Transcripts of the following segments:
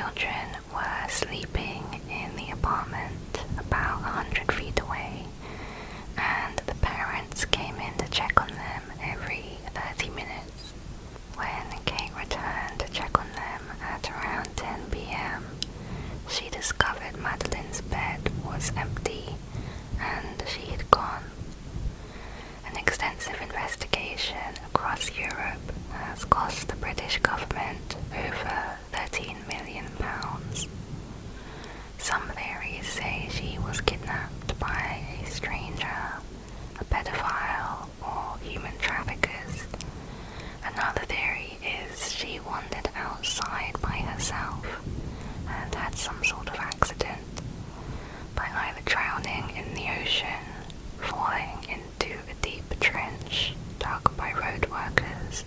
children were sleeping in the apartment about 100 feet away, and the parents came in to check on them every 30 minutes. When Kate returned to check on them at around 10 p.m., she discovered Madeleine's bed was empty and she had gone. An extensive investigation across Europe has cost the British government over £13 million. Some theories say she was kidnapped by a stranger, a pedophile, or human traffickers. Another theory is she wandered outside by herself and had some sort of accident by either drowning in the ocean, falling into a deep trench dug by road workers,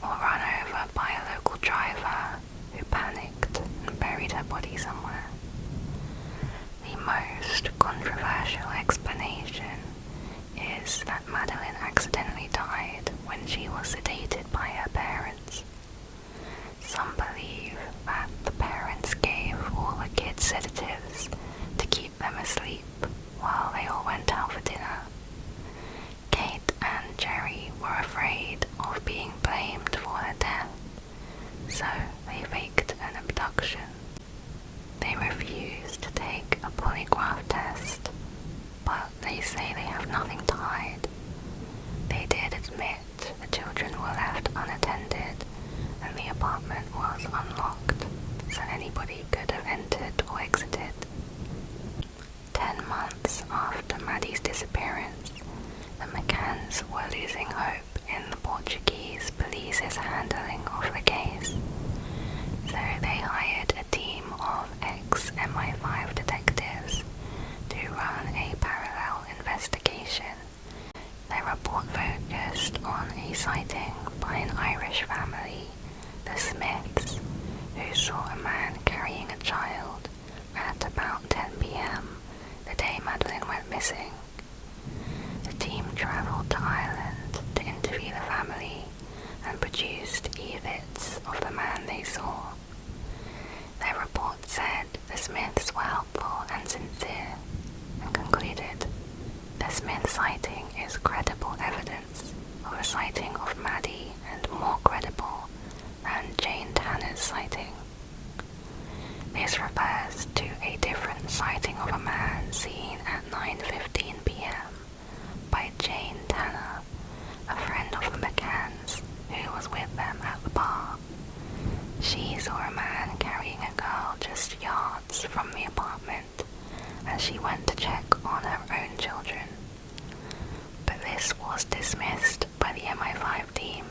or run over by a local driver who panicked and buried her body somewhere. The most controversial explanation is that Madeleine accidentally died when she was sedated by her parents. Some believe that the parents gave all the kids sedatives to keep them asleep while they all went out for dinner. Kate and Jerry were afraid of being blamed for her death, so they faked an abduction. They refused to take a polygraph test, but they say they have nothing to hide. They did admit the children were left unattended and the apartment was unlocked, so anybody could have entered or exited. 10 months after Maddie's disappearance, the McCanns were losing hope in the Portuguese police's handling of the case, so they hired a team of ex-MI5 detectives to run a parallel investigation. Their report focused on a sighting by an Irish family, the Smiths, who saw a man carrying a child at about 10 p.m. the day Madeleine went missing. The team travelled to Ireland to interview the family and produced 𝐬𝐬𝐬𝐻𝐿𝐻s of the man they saw. Their report said the Smiths were helpful and sincere, and concluded the Smith sighting is credible evidence of a sighting of Maddie and more credible than Jane Tanner's sighting. This refers to a different sighting of a man seen at 9:15 p.m. by Jane Tanner, a friend of the McCanns who was with them at the bar. She saw a man carrying a girl just yards from the apartment as she went to check on her own children. But this was dismissed by the MI5 team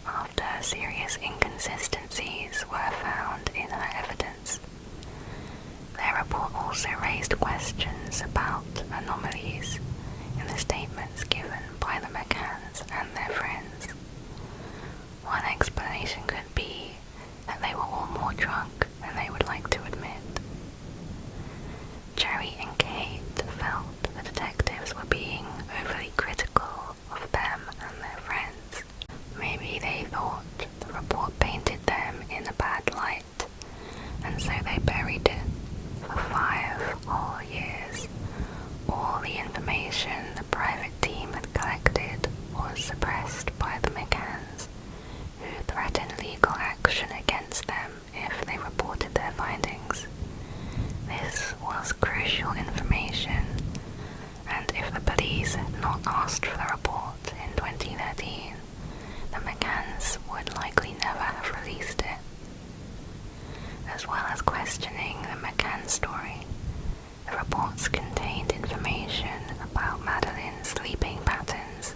after serious inconsistencies were found in her evidence. Their report also raised questions about anomalies in the statements given by the McCanns and their friends. One explanation could be that they were all more drunk than they would like to admit. Jerry and Kate felt the detectives were being overly critical of them and their friends. Maybe they thought the report painted them in a bad light, and so they buried it. For 5 whole years, all the information the private team had collected was suppressed by the McCanns, who threatened legal action against them if they reported their findings. This was crucial information, and if the police had not asked for the report in 2013, the McCanns would likely never have released it. As well as questioning the McCann story, the reports contained information about Madeleine's sleeping patterns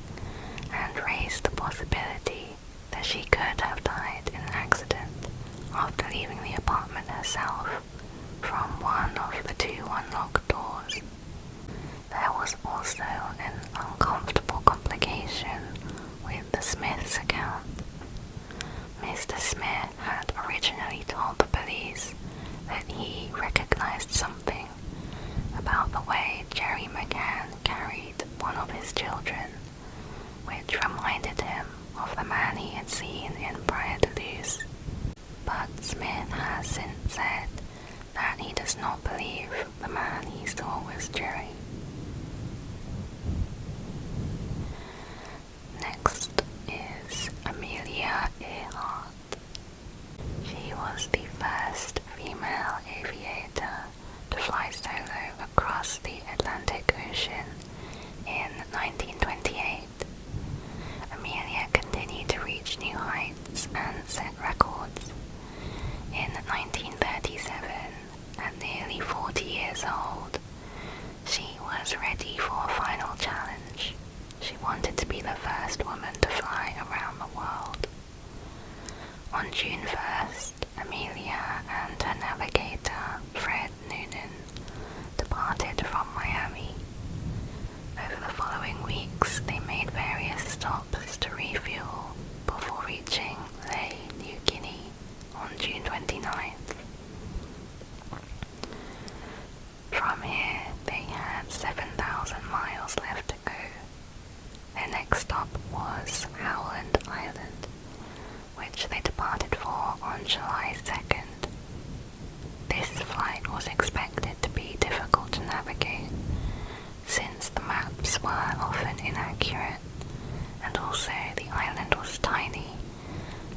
and raised the possibility that she could have died in an accident after leaving the apartment herself from one of the 2 unlocked doors. There was also an uncomfortable complication with the Smith's account. Mr. Smith had originally told the police that he recognized something about the way Jerry McCann carried one of his children, which reminded him of the man he had seen in prior Toulouse. But Smith has since said that he does not believe the man he saw was Jerry. Next is Amelia Earhart. She was the first female aviator to fly solo across the Atlantic Ocean in 1928. Amelia continued to reach new heights and set records. In 1937, at nearly 40 years old, she was ready for a final challenge. She wanted to be the first woman to fly around the world. On June 1st, Amelia and her navigator, Fred Noonan, departed from Miami. Over the following weeks, they made various stops to refuel before reaching 𝐦𝐢𝐬𝐬𝐬𝐬 on June 29th. From here, they had 7,000 miles left to go. Their next stop was Howland Island, which they departed for on July 2nd. This flight was expected to be difficult to navigate, since the maps were often inaccurate, and also the island was tiny,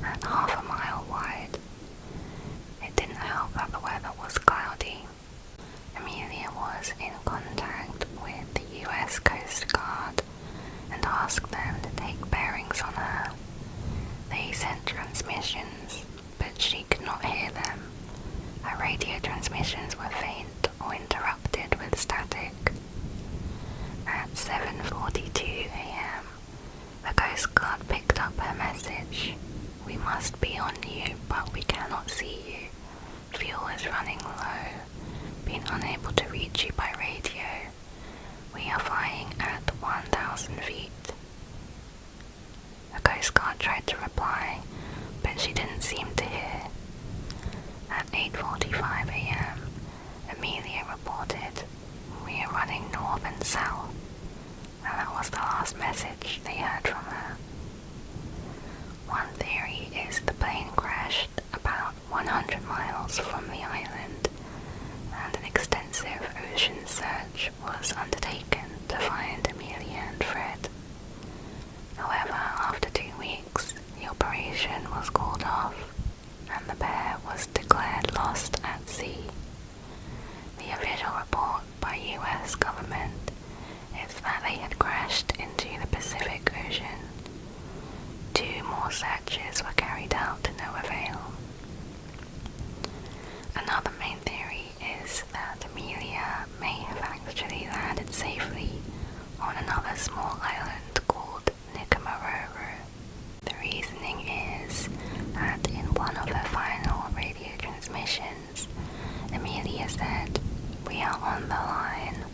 at half a mile wide. It didn't help that the weather was cloudy. Amelia was in contact with the US Coast Guard and asked them to take bearings on her. They sent transmissions, but she could not hear them. Her radio transmissions were faint or interrupted with static. At 7:42 a.m., the Coast Guard picked up her message. "We must be on you, but we cannot see you. Fuel is running low. Been unable to reach you by radio. We are flying at 1,000 feet." The Coast Guard tried to reply, but she didn't seem to hear. At 8:45 a.m., Amelia reported, "We are running north and south," and that was the last message they heard from her. One theory is the plane crashed about 100 miles from the island, and an extensive ocean search was undertaken to find Amelia and Fred. However, after 2 weeks, the operation was called off, and the pair was declared lost at sea. The official report by US government is that they had crashed into the Pacific Ocean. 2 more searches were carried out to no avail. Another main theory is that Amelia may have actually landed safely on another small island called 𝐦𝐤𝐿𝐻𝐻. The reasoning is that in one of her final radio transmissions, Amelia said, "We are on the line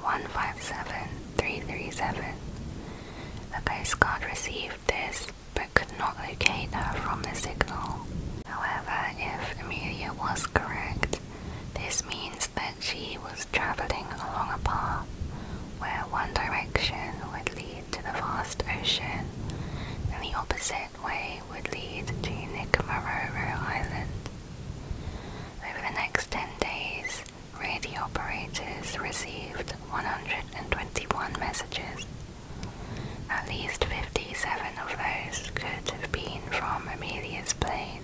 157337. The Coast Guard received this but could not locate her from the signal. However, if Amelia was correct, this means that she was traveling along a path where one direction would lead to the vast ocean and the opposite way would lead to 𝐦𝐤𝐿𝐻𝐻 Island. Over the next 10 days, radio operators received 121 messages. At least 57 of those could have been from Amelia's plane,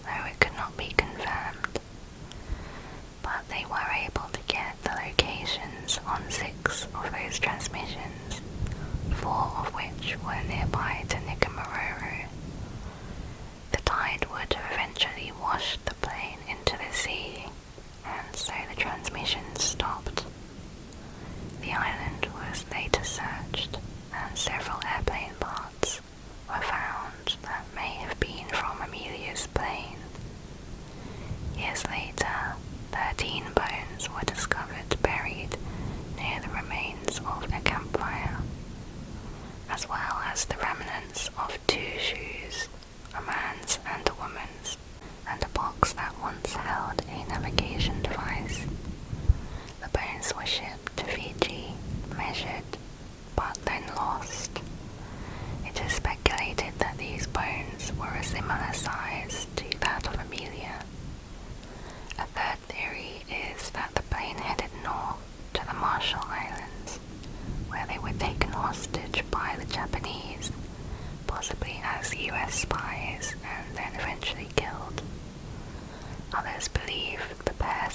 though it could not be confirmed. But they were able to get the locations on 6 of those transmissions, 4 of which were nearby to 𝐦𝐤𝐿𝐻𝐻. The tide would have eventually washed the plane into the sea, and so the transmissions stopped.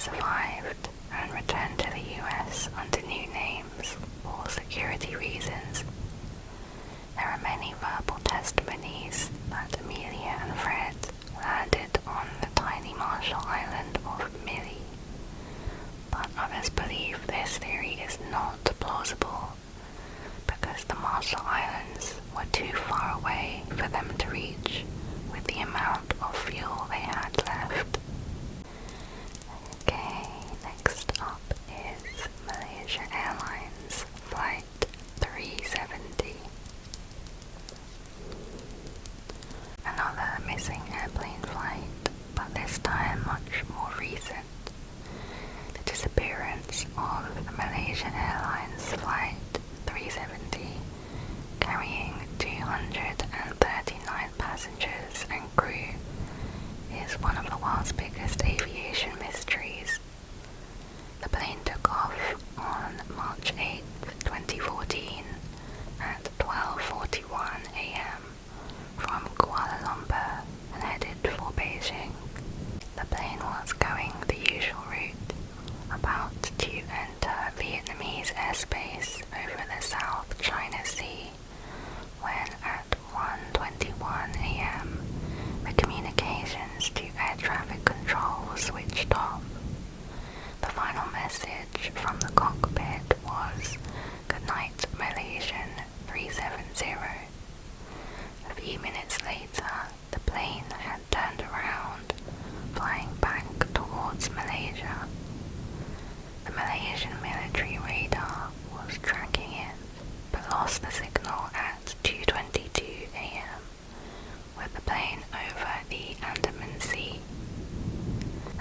survived and returned to the US under new names for security reasons. There are many verbal testimonies that Amelia and Fred landed on the tiny Marshall Island of Millie, but others believe this theory is not plausible because the Marshall Islands were too far away for them to reach with the amount of fuel they had left. Okay, next up is Malaysia Airlines Flight 370. Another missing airplane flight, but this time much more recent. The disappearance of the Malaysia Airlines Flight 370, carrying 239 passengers and crew, is one of the world's biggest aviation mysteries. The plane took off on March 8, 2014 at 12:41 a.m. from Kuala Lumpur and headed for Beijing. The plane was going the usual route, about to enter Vietnamese airspace over the South China Sea, when at 1:21 a.m. the communications to air traffic control was switched off. The final message from the cockpit was "Good night, Malaysian 370. A few minutes later, the plane had turned around, flying back towards Malaysia. The Malaysian military radar was tracking it, but lost the signal at 2:22 a.m. with the plane over the Andaman Sea.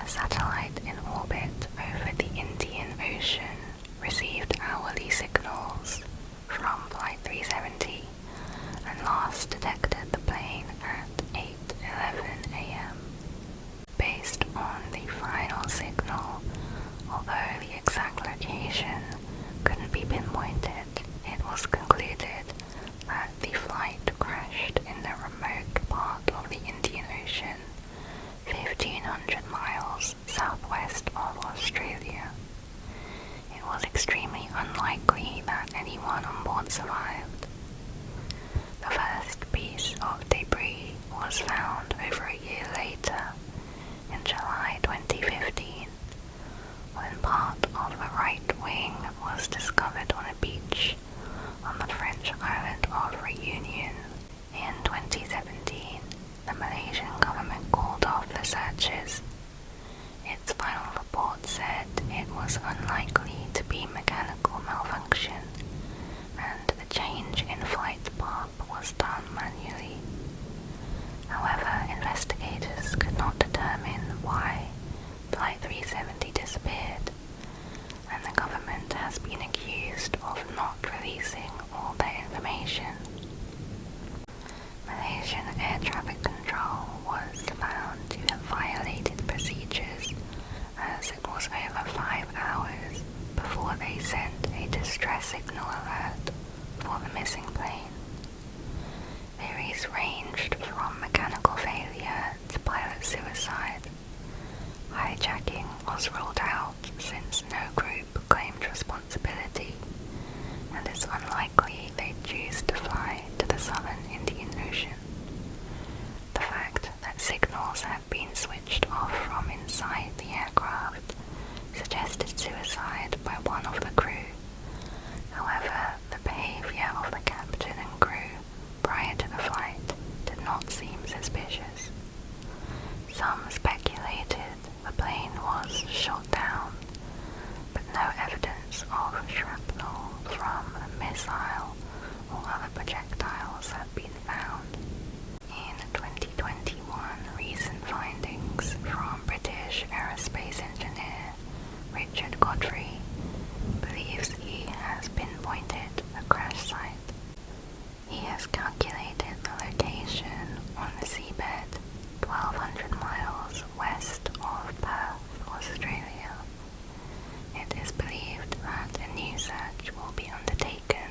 A satellite in orbit over the Indian Ocean received hourly signals from Flight 370 and last detected the plane at 8:11 a.m. Based on the final signal, although the exact location couldn't be pinpointed, it was concluded that the flight crashed in the remote part of the Indian Ocean, 1,500 miles southwest of Australia. It was extremely unlikely that anyone on board survived. The first piece of debris was found over a year later, in July 2015, when part of the right wing was discovered on a beach on the French island of Réunion. In 2017, the Malaysian government called off the searches. Its final report said it was unlikely to be mechanical malfunction, and the change in flight path was done manually. However, investigators could not determine why Flight 370 disappeared, and the government has been accused of not releasing all their information. Malaysian air traffic control was found to have violated procedures, as it was over 5 hours before they sent a distress signal alert for the missing plane. Theories ranged from mechanical failure to pilot suicide. Hijacking was ruled out since no group claimed responsibility, and it's unlikely they'd choose to fly to the southern Indian Ocean. The fact that signals had been switched off from inside the aircraft suggested suicide by one of the crew. However, the behavior of the captain and crew prior to the flight did not seem suspicious. Some speculated the plane was shot down, but no evidence of shrapnel from a missile or other projectiles have been found. In 2021, recent findings from British aerospace engineer Richard Godfrey believes he has pinpointed a crash site. He has calculated the location on the seabed 1,200 miles west of Perth, Australia. It is believed that a new search will be undertaken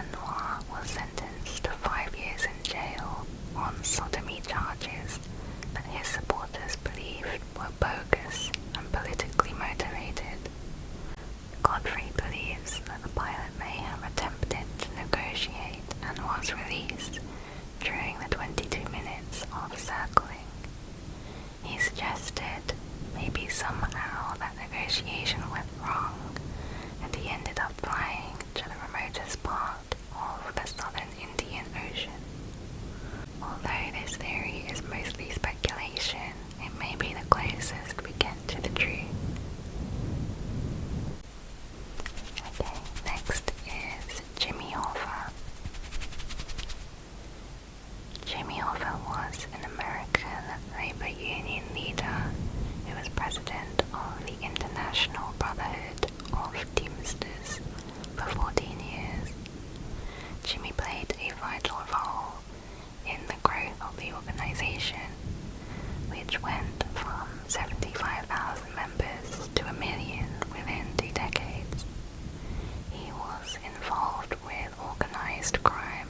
Eilean Mor was sentenced to 5 years in jail on sodomy charges that his supporters believed were bogus and politically motivated. Godfrey believes that the pilot may have attempted to negotiate and was released during the 22 minutes of circling. He suggested maybe somehow that negotiation went wrong and he ended up flying to the remotest part of the southern Indian Ocean. Although this theory is mostly speculation, it may be the closest we get to the truth. Okay, next is Jimmy Hoffa. Jimmy Hoffa was an American labor union leader who was president of the International Brotherhood of Teamsters for 14 years. Jimmy played a vital role in the growth of the organization, which went from 75,000 members to 1 million within 2 decades. He was involved with organized crime,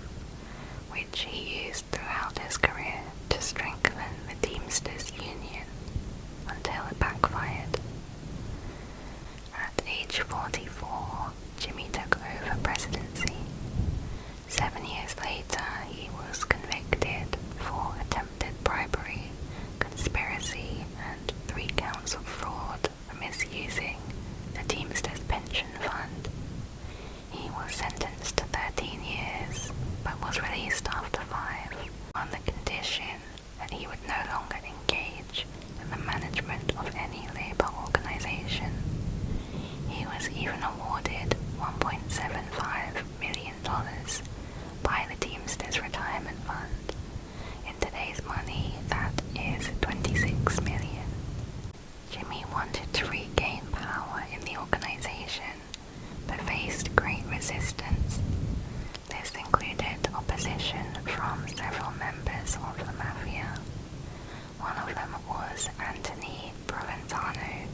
which he used throughout his career to strengthen the Teamsters Union until it backfired. At age 44, Jimmy took over presidency. 7 years later, he was convicted for attempted bribery, conspiracy, and 3 counts of fraud for misusing the Teamsters Pension Fund. He was sentenced to 13 years, but was released after 5 on the condition that he would no longer engage in the management of any labor organization. He was even awarded $1.75 million by the Teamsters Retirement Fund. In today's money, that is $26 million. Jimmy wanted to regain power in the organization, but faced great resistance. This included opposition from several members of the mafia. One of them was Anthony Provenzano,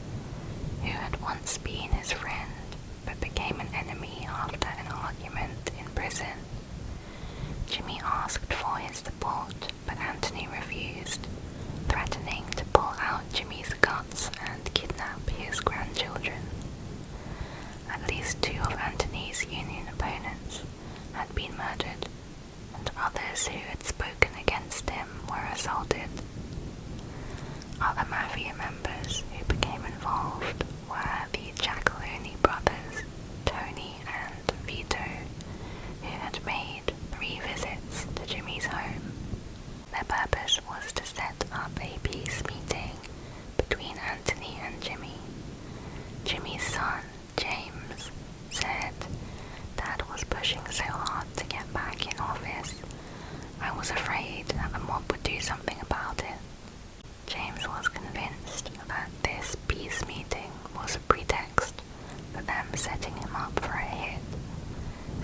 who had once been his friend, but became an enemy after an argument in prison. Jimmy asked for his support, but Anthony refused, threatening to pull out Jimmy's guts and kidnap his grandchildren. At least 2 of Anthony's union opponents had been murdered, and others who had spoken against him were assaulted. Other mafia members who became involved were the 𝐦𝐤𝐿𝐬𝐬𝐬𝐬𝐿 brothers, Tony and Vito, who had made 3 visits to Jimmy's home. Their purpose was to set up a peace meeting between Anthony and Jimmy. Jimmy's son, James, said, "Dad was pushing so hard to get back in office. I was afraid that the mob would do something about it." James was convinced that this peace meeting was a pretext for them setting him up for a hit,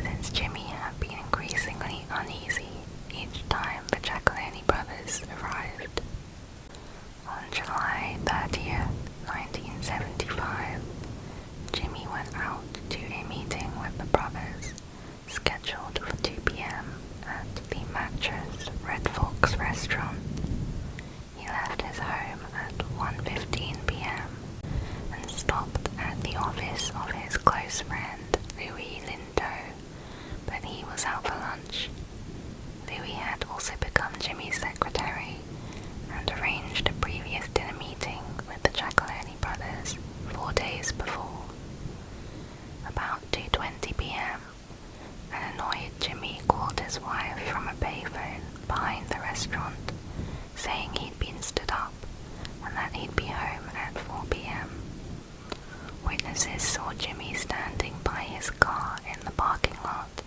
since Jimmy had been increasingly uneasy each time the 𝐦𝐤𝐿𝐬𝐬𝐬𝐿 brothers arrived. On July 30th, 1975, Jimmy went out to a meeting with the brothers, scheduled for 2 p.m. at the Mattress Red Fox restaurant. He left his home at 1:15 p.m. and stopped at the office of his close friend Louis Lindow, but he was out for lunch. Louis had also become Jimmy's secretary and arranged a previous dinner meeting with the 𝐦𝐤𝐿𝐬𝐬𝐬𝐿 brothers 4 days before. restaurant, saying he'd been stood up and that he'd be home at 4 p.m. Witnesses saw Jimmy standing by his car in the parking lot.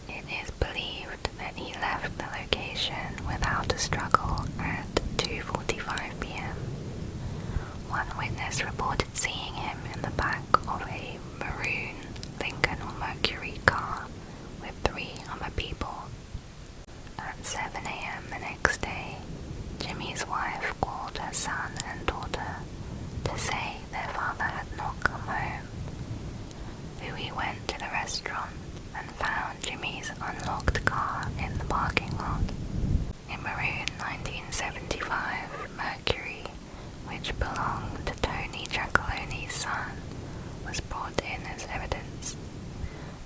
It is believed that he left the location without a struggle at 2:45 p.m. One witness reported seeing him in the back of a maroon Lincoln or Mercury car with 3 other people. At 7 a.m. the next day, Jimmy's wife called her son and daughter to say their father had not come home. Louis went to the restaurant and found Jimmy's unlocked car in the parking lot. A maroon 1975 Mercury, which belonged to Tony 𝐦𝐤𝐿𝐸's son, was brought in as evidence.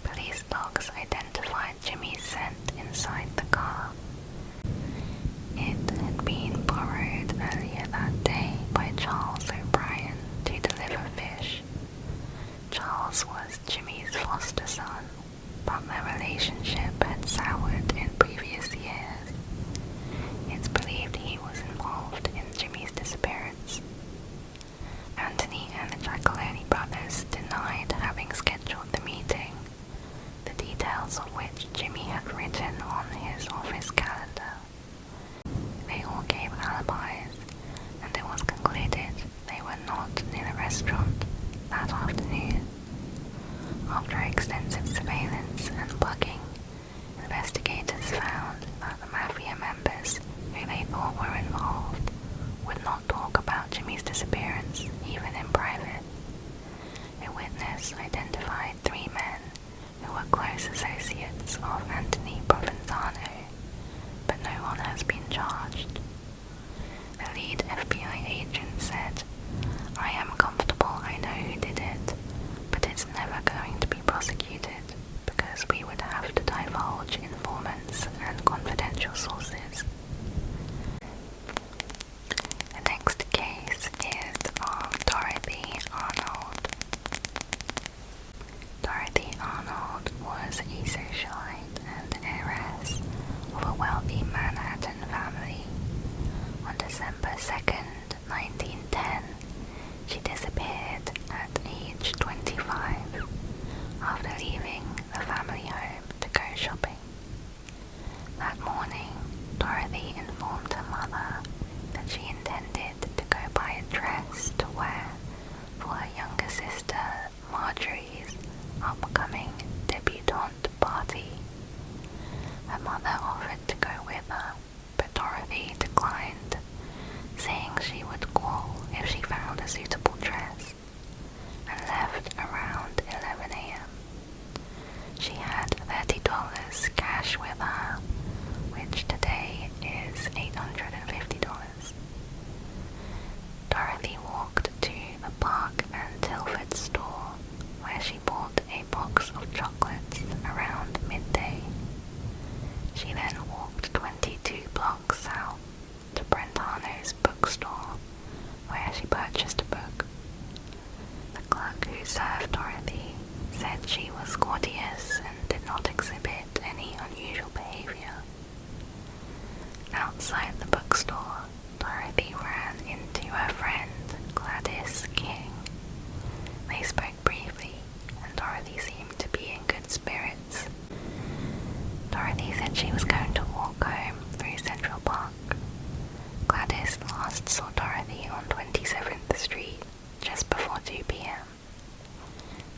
Police dogs identified Jimmy's scent inside the car. It had been borrowed earlier that day by Charles O'Brien to deliver fish. Charles was Jimmy's foster son, but their relationship had soured in previous years. It's believed he was involved in Jimmy's disappearance. Anthony and the 𝐦𝐤𝐿𝐸 brothers denied having scheduled the meeting, the details of which Jimmy had written on his office calendar. They all gave alibis, and it was concluded they were not near the restaurant that afternoon. After extensive surveillance and bugging, investigators found that the mafia members who they thought were involved would not talk about Jimmy's disappearance, even in private. A witness identified 3 men who were close associates of Anthony Provenzano, but no one has been charged. The lead FBI agent said, "I am comfortable I know who did it, but it's never going to be prosecuted because we would have to divulge informants and confidential sources." The next case is of Dorothy Arnold. Dorothy Arnold was a socialite and heiress of a wealthy Manhattan family. On December 2nd, 1910, she disappeared at age 25 after leaving the family home to go shopping. That morning, Dorothy informed her mother that she intended to go buy a dress to wear for her younger sister Marjorie's upcoming debutante party. Her mother offered to go with her, but Dorothy declined, saying she would call if she found a suitable dress, and left around 11 a.m. She had $30 cash with her, which today is $850. Dorothy walked to the Park and Tilford store, where she bought a box of chocolates around midday. She then walked 22 blocks south to Brentano's bookstore, where she purchased a book. The clerk who served Dorothy said she was courteous and did not exhibit any unusual behavior. Outside the bookstore, Dorothy ran into her friend Gladys King. They spoke briefly, and Dorothy seemed to be in good spirits. Dorothy said she was going to walk home through Central Park. Gladys last saw Dorothy on 27th Street just before 2 p.m.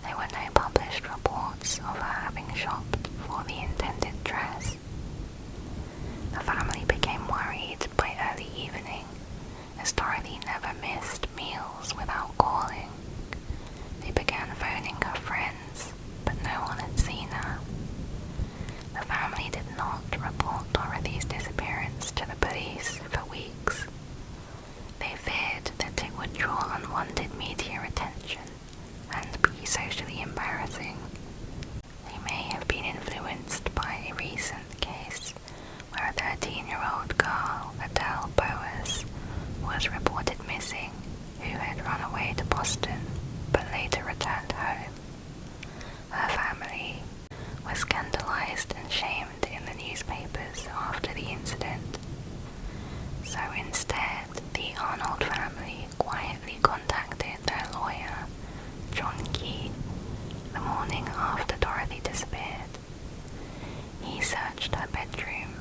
There were no published reports of her having shopped for the intended dress. The family became worried by early evening, as Dorothy never missed meals without calling. They began phoning her friends, but no one had seen her. The family did not report Dorothy's disappearance to the police for weeks. They feared that it would draw unwanted media attention and be socially embarrassing. They may have been influenced by a recent case where a 13-year-old girl, Adele Boas, was reported missing searched her bedroom.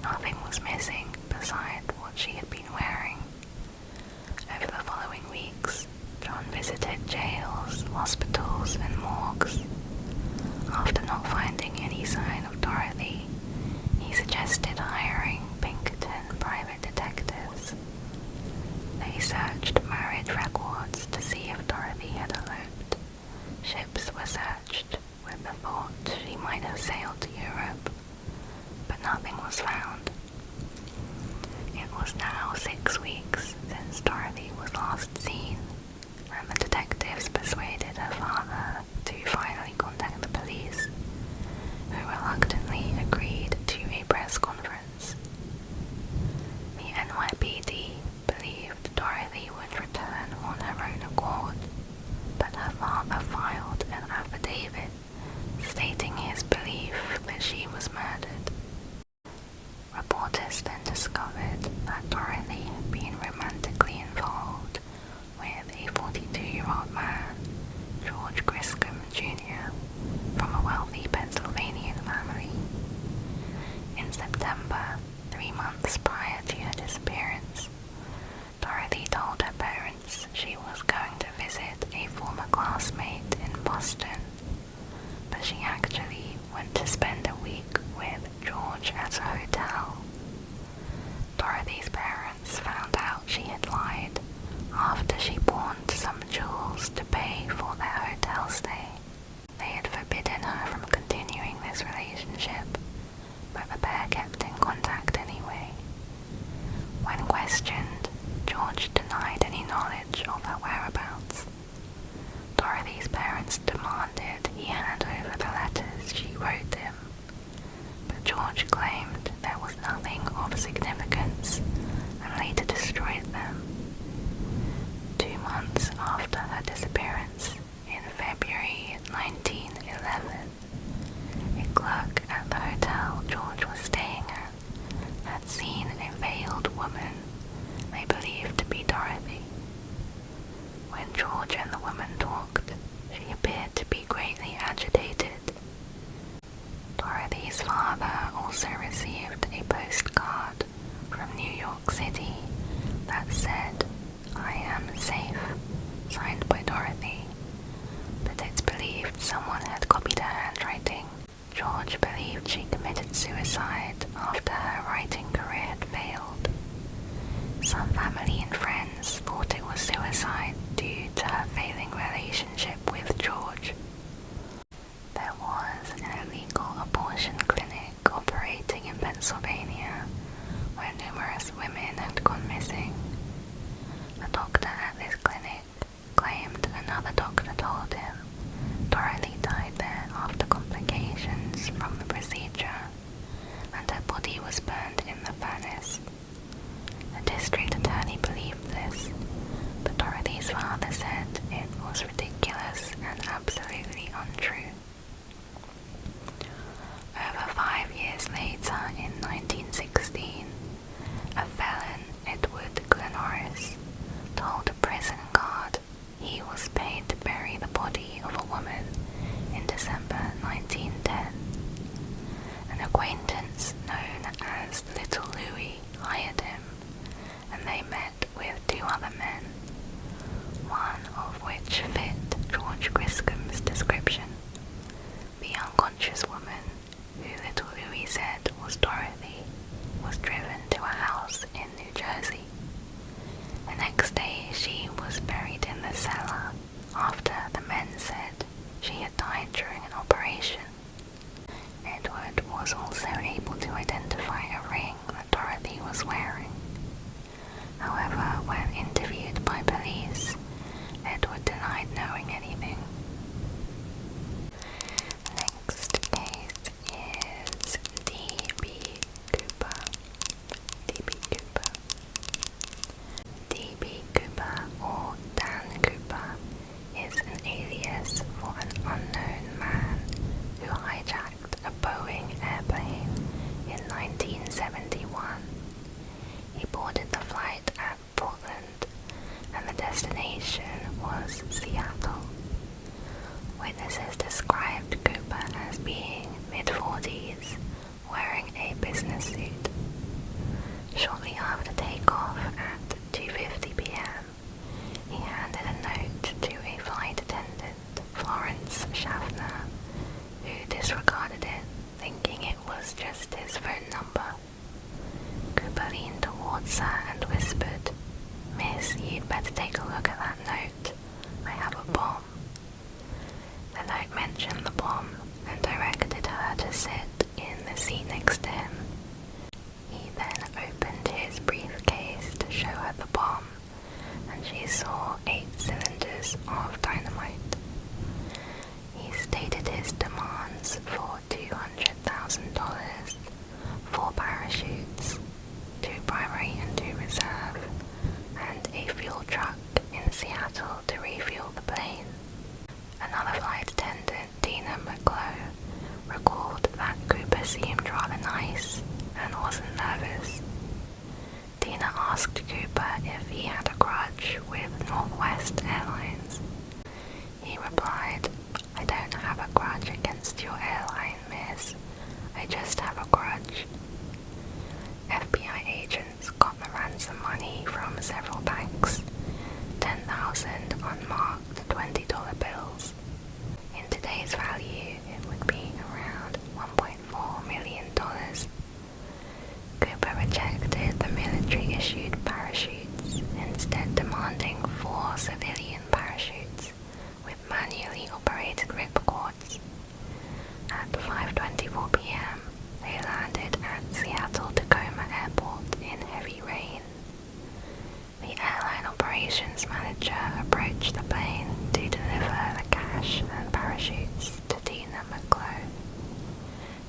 Nothing was missing beside what she had been wearing. Over the following weeks, John visited jails, hospitals, and morgues. After not finding any sign of Dorothy, he suggested hiring Pinkerton private detectives. They searched marriage records to see if Dorothy had eloped. Ships were searched with the thought she might have sailed to Europe, but nothing was found. It was now 6 weeks since Dorothy was last seen, and the detectives persuaded her father to finally contact the police, who reluctantly agreed to a press conference. The NYPD believed Dorothy would return on her own accord, but her father filed an affidavit stating his belief that she was murdered. Reporters then discovered that Dorothy had been romantically involved with a 42-year-old man, George Griscom Jr., from a wealthy Pennsylvanian family. In September, 3 months prior to her disappearance, Dorothy told her parents she was going to visit a former classmate in Boston, but she actually went to spend a week with George at a hotel. Dorothy's parents found out she had lied after she pawned some jewels to pay for their hotel stay. They had forbidden her from continuing this relationship, but the pair kept in contact anyway. When questioned, George denied any knowledge of her whereabouts. Dorothy's parents demanded he hand over the letters she wrote him, but George claimed there was nothing of significance and later destroyed them. 2 months after her disappearance, in February 1911, a clerk at the hotel George was staying at had seen a veiled woman they believed to be Dorothy. When George and the woman talked, she appeared to be greatly agitated. Dorothy's father also received a postcard from New York City that said, "I am safe," signed by Dorothy, but it's believed someone had copied her handwriting. George believed she committed suicide after her writing career had failed. Some family and friends thought it was suicide due to her failing relationship with George. There was an illegal abortion clinic operating in Pennsylvania where numerous women had gone missing. The doctor at this clinic claimed another doctor told him Dorothy died there after complications from the procedure, and her body was burned in the furnace. The district attorney believed this, but Dorothy's father said it was ridiculous and absolutely untrue. Over 5 years later, in 1916, a felon, Edward Glenorius, told a prison guard he was paid to bury the body of a woman in December 1910. An acquaintance known as Little Louis hired him, and they met with 2 other men, one of which fit George Griscom's description. The unconscious woman, who Little Louis said was Dorothy, was driven to a house in New Jersey. The next day she was buried in the cellar after the men said she had died during an operation. Edward was also able to identify a ring that Dorothy was wearing. However, when interviewed by police, Edward denied knowing anything. Next case is D.B. Cooper. D.B. Cooper. D.B. Cooper, or Dan Cooper, is an alias for an unknown man who hijacked a Boeing airplane in 1971. He boarded the flight at Portland, and the destination was Seattle. Witnesses described Cooper as being mid-40s wearing a business suit. Shortly after takeoff at 2:50 p.m., he handed a note to a flight attendant, Florence Schaffner, who disregarded it, thinking it was just his phone number. Cooper leaned towards her and whispered, "Miss, you'd better take a look at that note. I have a bomb." The note mentioned the bomb and directed her to sit in the seat next to him. He then opened his briefcase to show her the bomb, and she saw 8 cylinders of dynamite. He stated his demands for $200,000, 4 parachutes, 2 primary and 2 reserve, and a fuel truck in Seattle to refuel the plane. Another flight attendant, Tina McClough, recalled that Cooper seemed rather nice and wasn't nervous. Tina asked Cooper if he had a grudge with Northwest Airlines. He replied, "I don't have a grudge against your airline, miss. I just have a grudge." FBI agents got the ransom money from several banks, 10,000 unmarked $20 bills. In today's value, it would be around $1.4 million. Cooper rejected the military-issued parachutes, instead demanding 4 civilian parachutes with manually operated ripcords. At 5:24 p.m., they landed at Seattle-Tacoma Airport in heavy rain. The airline operations manager approached the plane to deliver the cash and parachutes to Tina McClough.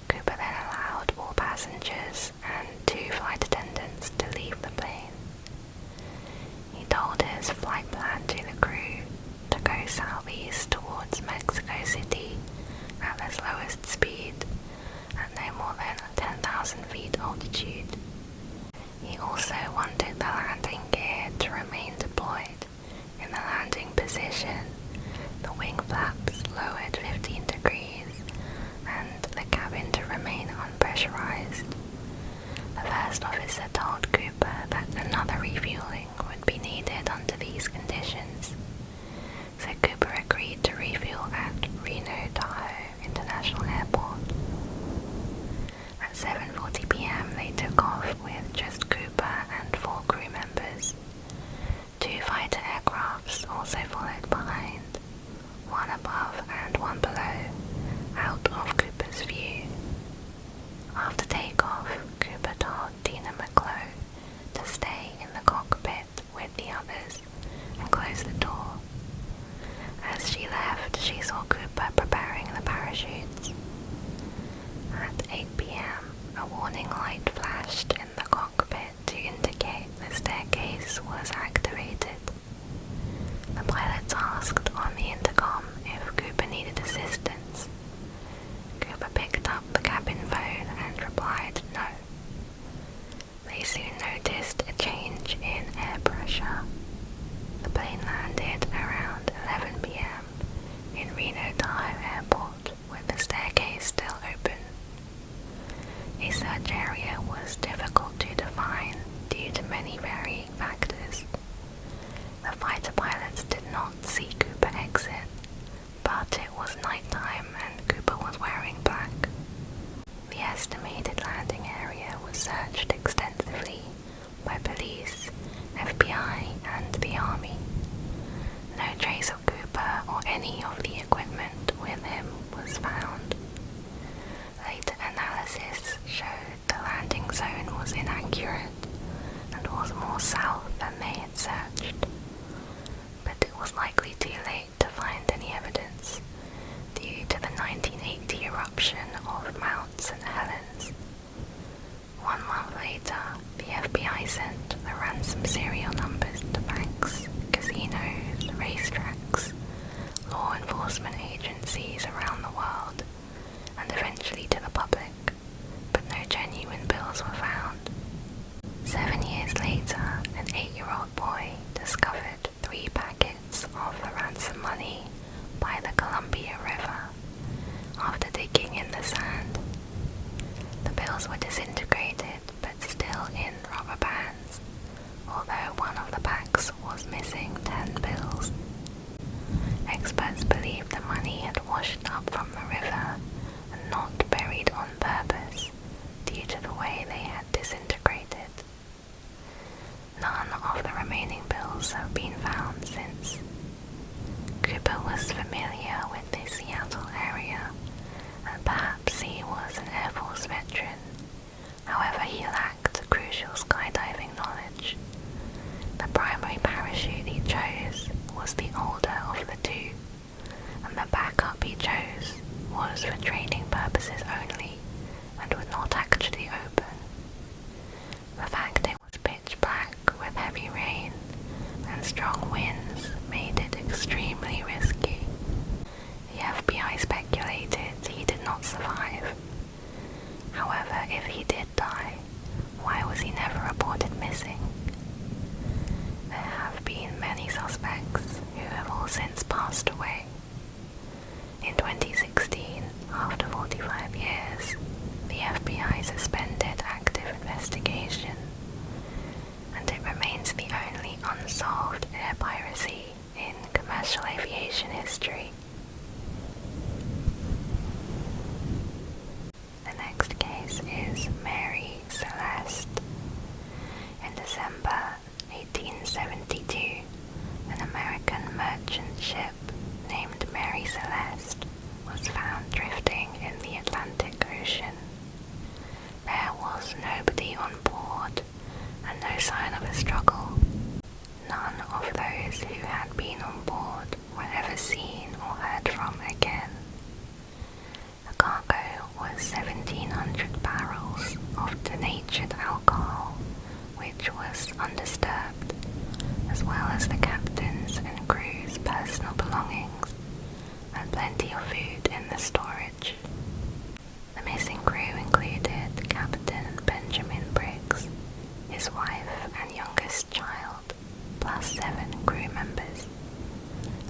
Cooper then allowed all passengers and 2 flight attendants to leave the plane. He told his flight plan to the crew to go southeast towards Mexico City at the slowest speed at no more than 10,000 feet altitude. He also wanted the landing gear to remain deployed in the landing position, the wing flaps lowered 15 degrees, and the cabin to remain unpressurized. The first officer told Cooper that another refueling would be needed under these conditions, so Cooper agreed to refuel at Reno Tahoe International Airport. At 7:40 p.m. they took off with just Cooper and 4 crew members. 2 fighter aircrafts also followed behind, one above and one below, out of Cooper's view. After takeoff, Cooper told Tina McClough to stay in the cockpit with the others and close the door. As she left, she saw Cooper preparing the parachutes. At 8 p.m., a warning light flashed in the cockpit to indicate the staircase was activated. The pilots asked on the intercom if Cooper needed assistance. Cooper picked up the cabin phone and replied no. They soon noticed a change in air pressure. The plane landed around 11 p.m. in Reno Tahoe Airport with the staircase still open. A search area was difficult to define due to many varying factors. The fighter pilots did not see Cooper exit, but it was nighttime and Cooper was wearing black. The estimated landing area was searched extensively by police, FBI, and the Army. No trace of Cooper or any of the equipment with him was found. Later analysis showed the landing zone was inaccurate and was more south than they had searched, but it was likely too late to find any evidence due to the 1980 eruption of Mount St. Helens. 1 month later, the FBI sent the ransom serial numbers to banks, casinos, racetracks, law enforcement agencies around the world, and eventually to the public, but no genuine bills were found. 7 years later, an 8-year-old boy discovered 3 packets of the ransom money by the Columbia River after digging in the sand. The bills prize is Mary Celeste. In December 1872, an American merchant ship named Mary Celeste was found drifting in the Atlantic Ocean. There was nobody on board and no sign of a struggle. None of those who had been on board were ever seen or heard from again. The cargo was 1,700 barrels of denatured alcohol, which was undisturbed, as well as the captain's and crew's personal belongings, and plenty of food in the storage. The missing crew included Captain Benjamin Briggs, his wife and youngest child, plus 7 crew members.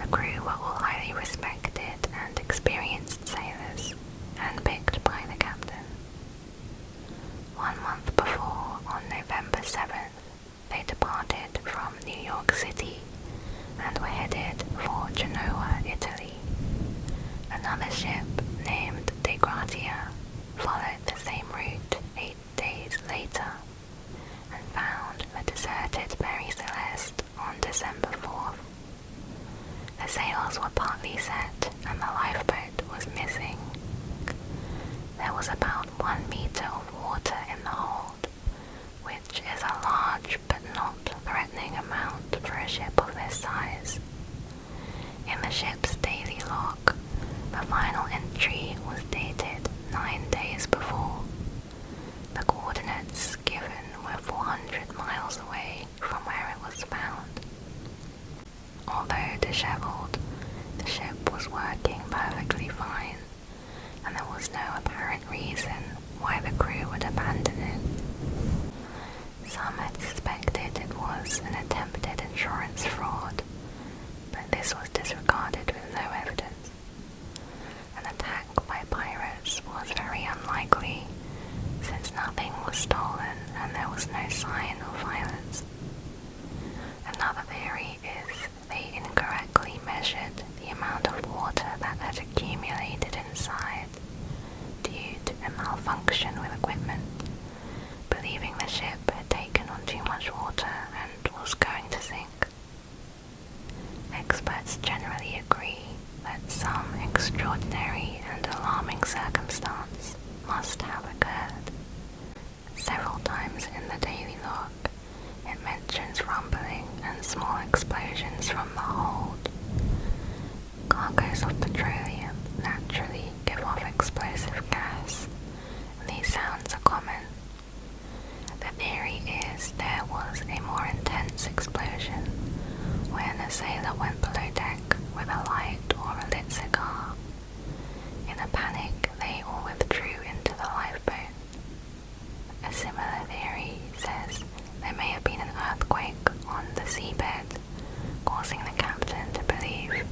The crew were all highly respected and experienced sailors, handpicked by the captain. 1 month before, on November 7th, they departed from New York City and were headed for Genoa, Italy. Another ship named 𝐦𝐤𝐝𝐿 followed the same route 8 days later and found the deserted Mary Celeste on December 4th. The sails were partly set and the lifeboat was missing. There was about 1 meter of water in the hold, which is a large but not threatening amount for a ship of this size. In the ship's daily log, the final entry was dated 9 days before. The coordinates given were 400 miles away from where it was found. Although disheveled, the ship was working perfectly fine, and there was no apparent reason why the crew would abandon it. Some had suspected it was an attempted insurance fraud, but this was disregarded with no evidence. An attack by pirates was very unlikely, since nothing was stolen and there was no sign of violence. Another theory is they incorrectly measured the amount of water that had accumulated inside due to a malfunction with equipment, believing the ship had taken on too much water and was going to sink. Experts generally agree that some extraordinary and alarming circumstance must have occurred. Several times in the daily log, it mentions rumbling and small explosions from the hold. Cargoes of petroleum naturally give off explosive gas, and these sounds are common. The theory is there was a more intense explosion when a sailor went below deck with a light or a lit cigar. In a panic, they all withdrew into the lifeboat. A similar theory says there may have been an earthquake on the seabed, causing the captain to believe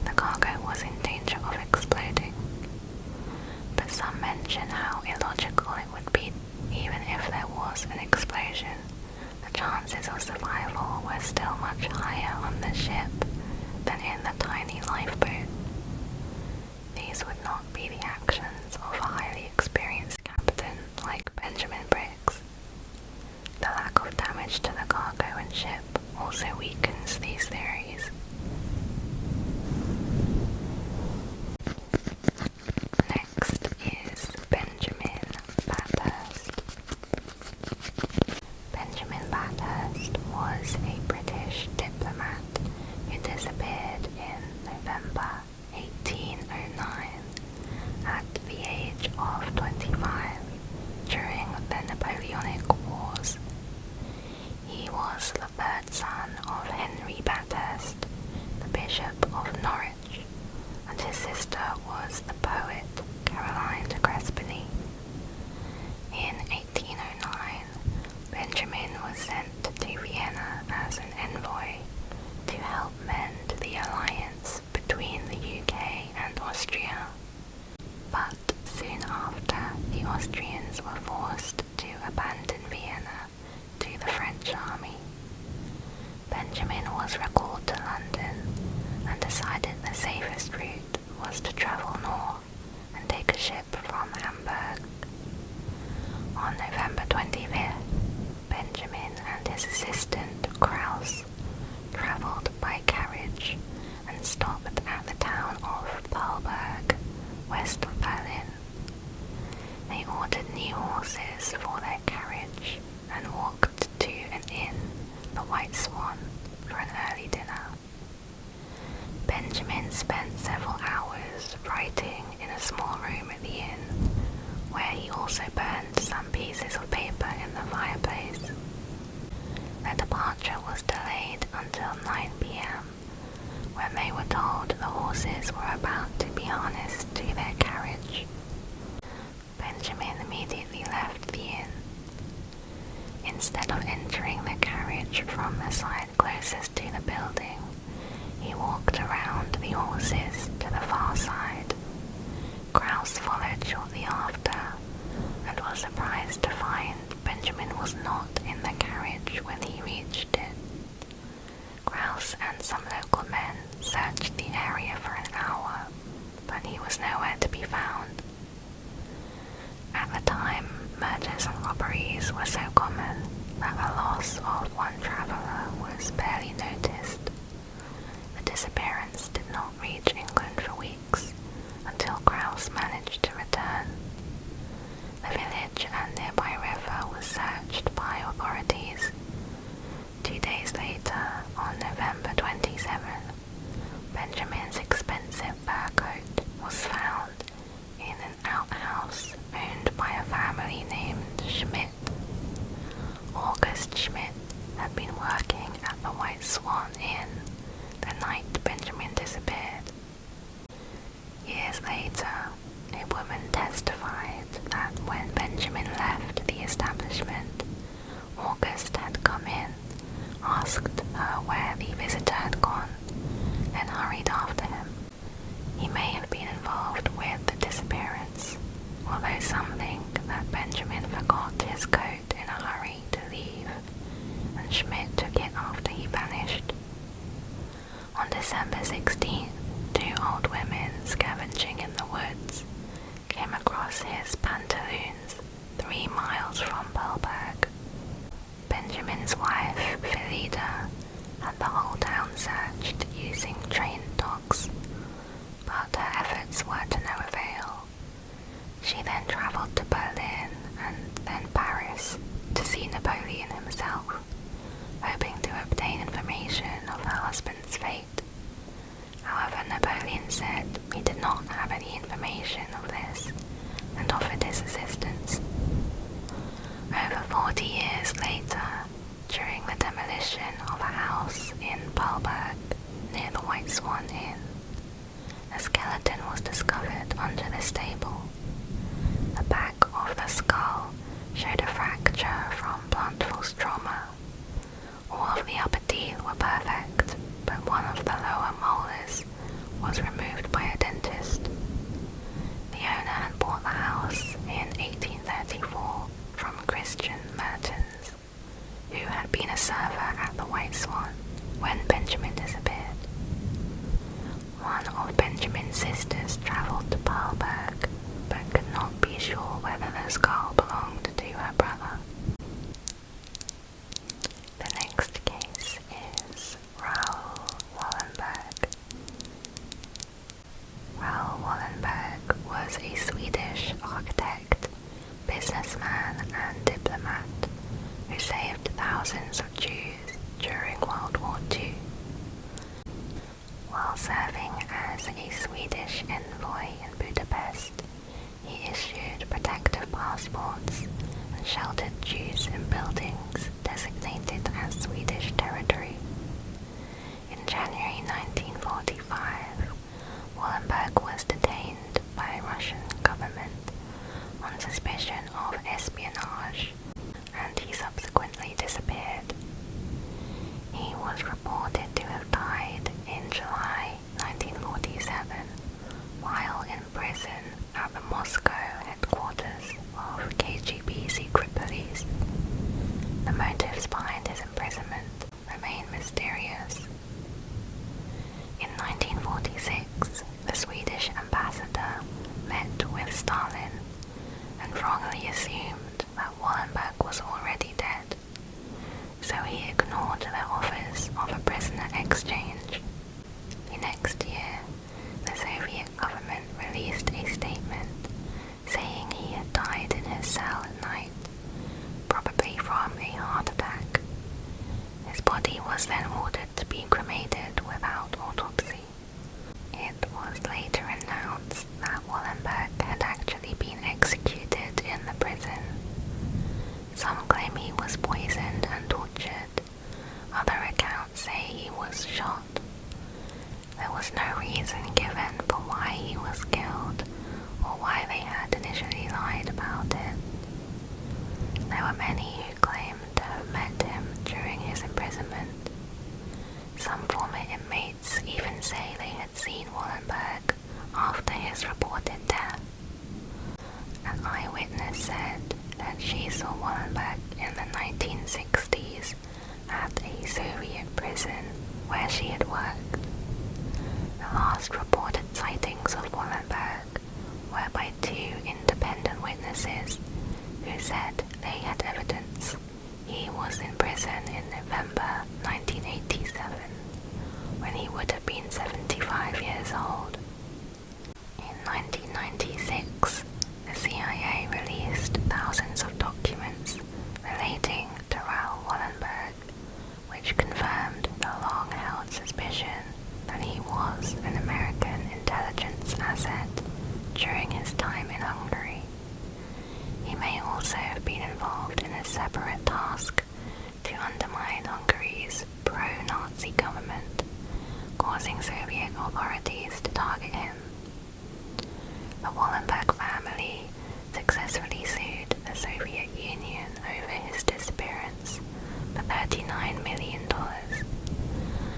the cargo was in danger of exploding. But some mention how illogical it would be even if there was an explosion. The chances of survival were still much higher on the ship than in the tiny lifeboat. These would not be the actions of a highly experienced captain like Benjamin Briggs. The lack of damage to the cargo and ship also weakens these theories. Next is Benjamin Bathurst. Benjamin Bathurst was a British diplomat who disappeared in November 1809 at the age of 25 during the Napoleonic Wars. He was the third son of Henry Bathurst, the Bishop of Norwich, and his sister was the poet Caroline de Crespigny. In 1809, Benjamin was sent to Vienna as an envoy to help mend the alliance between the UK and Austria. But soon after, the Austrians were forced to abandon Vienna to the French army. Benjamin was recalled to London and decided the safest route was to travel north and take a ship from Hamburg. shortly after and was surprised to find Benjamin was not in the carriage when he reached it. Grouse and some local men searched the area for an hour, but he was nowhere to be found. At the time, murders and robberies were so common that the loss of one traveller was barely noticed. The disappearance did not reach England for weeks until Grouse managed to return. The village and nearby river was searched by authorities. 2 days later, on November 27, Benjamin's expensive fur coat was found in an outhouse owned by a family named Schmidt. August Schmidt had been working at the White Swan Inn the night Benjamin disappeared. Years later, a woman testified that when Benjamin left the establishment, August had come in, asked her where the visitor had gone, and hurried after him. He may have been involved with the disappearance, although some think that Benjamin forgot his coat in a hurry to leave, and Schmidt took it after he vanished. On December 16th, 2 old women scavenging in the woods came across his pantaloons 3 miles from Pearlberg. Benjamin's wife, Philida, had the whole town searched using trained dogs, but her efforts were to no avail. She then travelled to Berlin and then Paris to see Napoleon himself, hoping to obtain information of her husband's fate. However, Napoleon said he did not have any information of this and offered his assistance. Over 40 years later, during the demolition of a house in Pearlberg near the White Swan Inn, a skeleton was discovered under the stable. The back of the skull showed a fracture from blunt force trauma. All of the upper teeth were perfect, but one of the lower molars was removed by a dentist. The owner had bought the house in 1834 from Christian Mertens, who had been a server at the White Swan when Benjamin disappeared. One of Benjamin's sisters travelled to Pearlberg, but could not be sure whether the skull belonged to her brother. The next case is Raoul Wallenberg. Raoul Wallenberg was a Swedish architect, businessman and diplomat who saved thousands of Jews during World War II. While serving as a Swedish envoy in Budapest, he issued protective passports and sheltered Jews in buildings designated as Swedish territory. In January 1945, Wallenberg was detained by Russian government on suspicion of espionage, and he subsequently disappeared. He was reported to have died in July 1947 while in prison at the Moscow headquarters of KGB secret police. The motives behind his imprisonment remain mysterious. In 1946, the Swedish ambassador met with Stalin and wrongly assumed that Wallenberg was already dead, so he ignored their offers of a prisoner exchange. The next year, the Soviet government released a statement saying he had died in his cell at night, probably from a heart attack. His body was then ordered to be cremated without autopsy. It was later announced that Wallenberg had actually been executed in the prison. Some claim he was poisoned and tortured. Other accounts say he was shot. There was no reason given for why he was killed or why they had initially lied about it. There were many who claimed to have met him during his imprisonment. Some former inmates even say they had seen Wallenberg after his reported death. said that she saw Wallenberg in the 1960s at a Soviet prison where she had worked. The last reported sightings of Wallenberg were by two independent witnesses who said they had evidence he was in prison in November 1987, when he would have been 75 years old. In 1996, the CIA released thousands of documents relating to Raoul Wallenberg, which confirmed the long-held suspicion that he was an American intelligence asset during his time in Hungary. He may also have been involved in a separate task to undermine Hungary's pro-Nazi government, causing Soviet authorities to target him. The Wallenberg family successfully sued the Soviet Union over his disappearance for $39 million.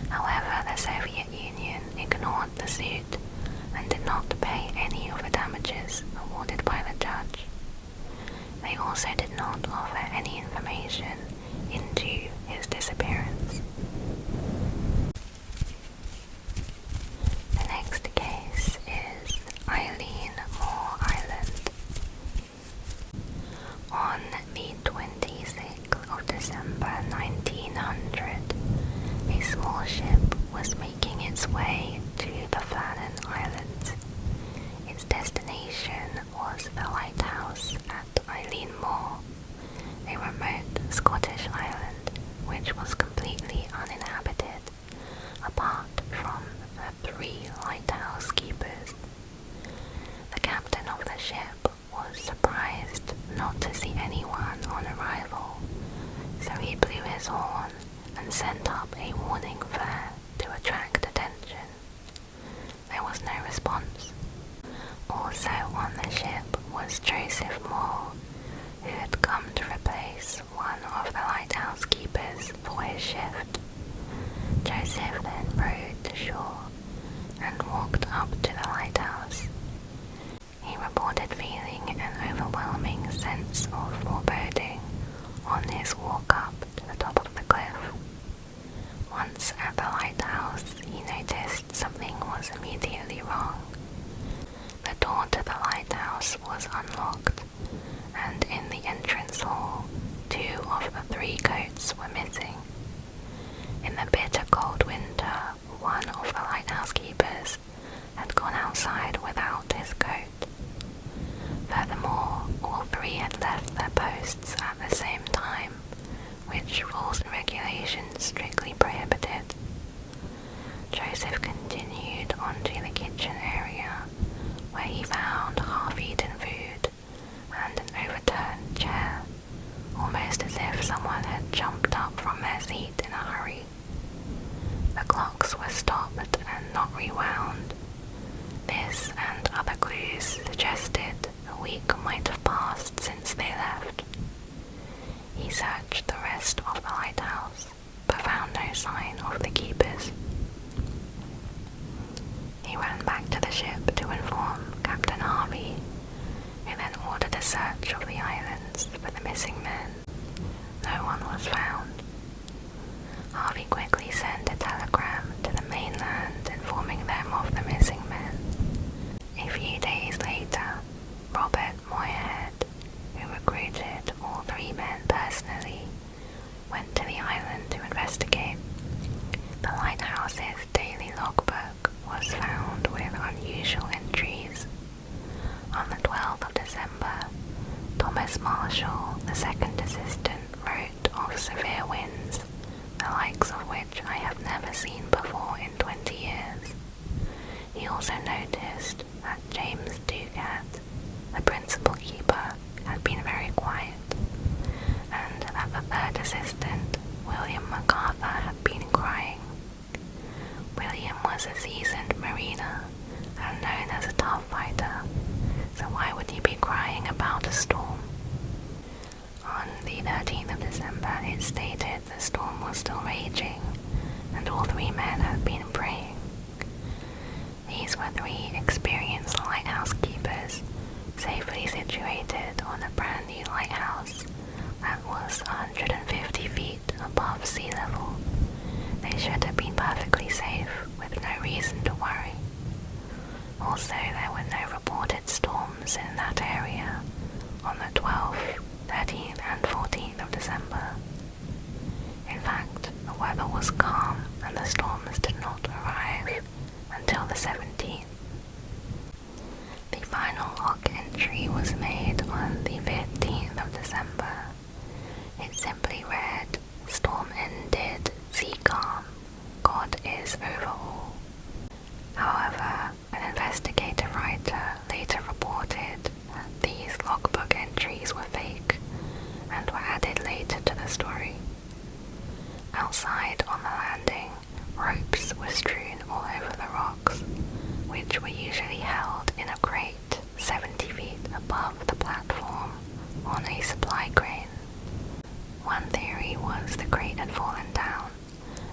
However, the Soviet Union ignored the suit and did not pay any of the damages awarded by the judge. They also did not offer any information into his disappearance. The next case is Eilean Mor Island. On the 26th of December 1900, a small ship was making its way to the Flannan Islands. Its destination was the lighthouse at Eilean Mor, a remote Scottish island which was completely uninhabited, apart from the 3 lighthouse keepers. The captain of the ship was surprised not to see anyone on arrival, so he blew his horn and sent up a warning flare to attract attention. There was no response. Also on the ship was Joseph Moore, who had come to replace one of the lighthouse keepers for his shift. Joseph then rowed to shore and walked up to the lighthouse. He reported feeling an overwhelming sense of foreboding on his walk up to the top of the cliff. Once at the lighthouse, he noticed something was immediately wrong. The door to the lighthouse was unlocked, and in the entrance hall, 2 of the 3 coats were missing. In the bitter cold winter, one of the lighthouse keepers had gone outside without his coat. Furthermore, all 3 had left their posts at the same time, which rules and regulations strictly prohibited. Joseph continued onto the kitchen area, where he found half-eaten food and an overturned chair, almost as if someone had jumped up from their seat in a hurry. The clocks were stopped and not rewound. This and other clues suggested a week might have passed since they left. He searched the rest of the lighthouse, but found no sign of the keepers. He ran back to the ship to inform Captain Harvey, who then ordered a search of the islands for the missing men. No one was found. Harvey quickly sent a telegram to the mainland informing them of the missing men. A few days later, Robert Moyerhead, who recruited all 3 men personally, went to the island to investigate. The lighthouse's daily logbook was found with unusual entries. On the 12th of December, Thomas Marshall, the second assistant, wrote of severe winds, the likes of which I have never seen before in 20 years. He also noticed that James Ducat, the principal keeper, had been very quiet, and that the third assistant, William MacArthur, had been crying. William was a seasoned mariner and known as a tough fighter, so why would he be crying about a storm? On the 13th of December, it stated the storm was still raging, and all 3 men had been praying. These were 3 experienced lighthouse keepers, safely situated situated on a brand new lighthouse that was 150 feet above sea level. They should have been perfectly safe with no reason to worry. Also, there were no reported storms in that area on the 12th, 13th and 14th of December. In fact, the weather was calm and the storms did not arrive until the 17th. The final log entry was made on the 15th of December. It simply read, "Storm ended, sea calm, God is over all." However, an investigative writer later reported that these logbook entries were fake and were added later to the story. Outside on the landing, ropes were strewn all over the rocks, which were usually held in a crate 70 feet above the platform on a supply crane. One theory was the crate had fallen down,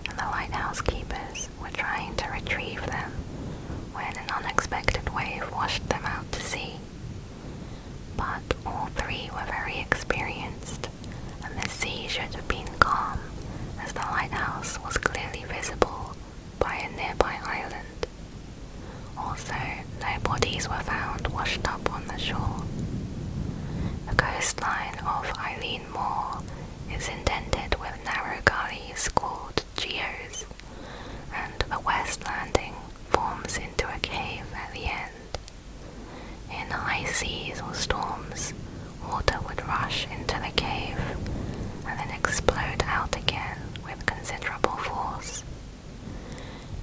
and the lighthouse keepers were trying to retrieve them when an unexpected wave washed them out to sea. But all three were very experienced, and the sea should have been calm, as the lighthouse was clearly visible by a nearby island. Also, no bodies were found washed up on the shore. The coastline of Eilean Mor is indented with narrow gullies called 𝐦𝐬𝐬𝐬𝐬𝐬𝐻, and the west landing forms into a cave at the end. In high seas or storms, water would rush into the cave and then explode out again with considerable force.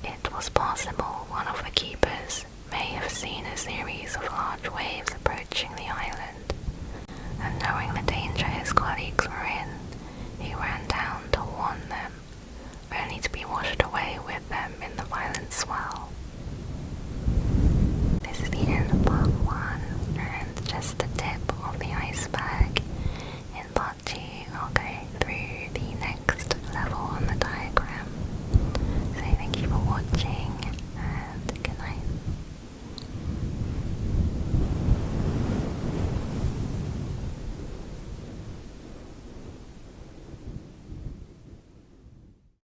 It was possible one of the keepers may have seen a series of large waves approaching the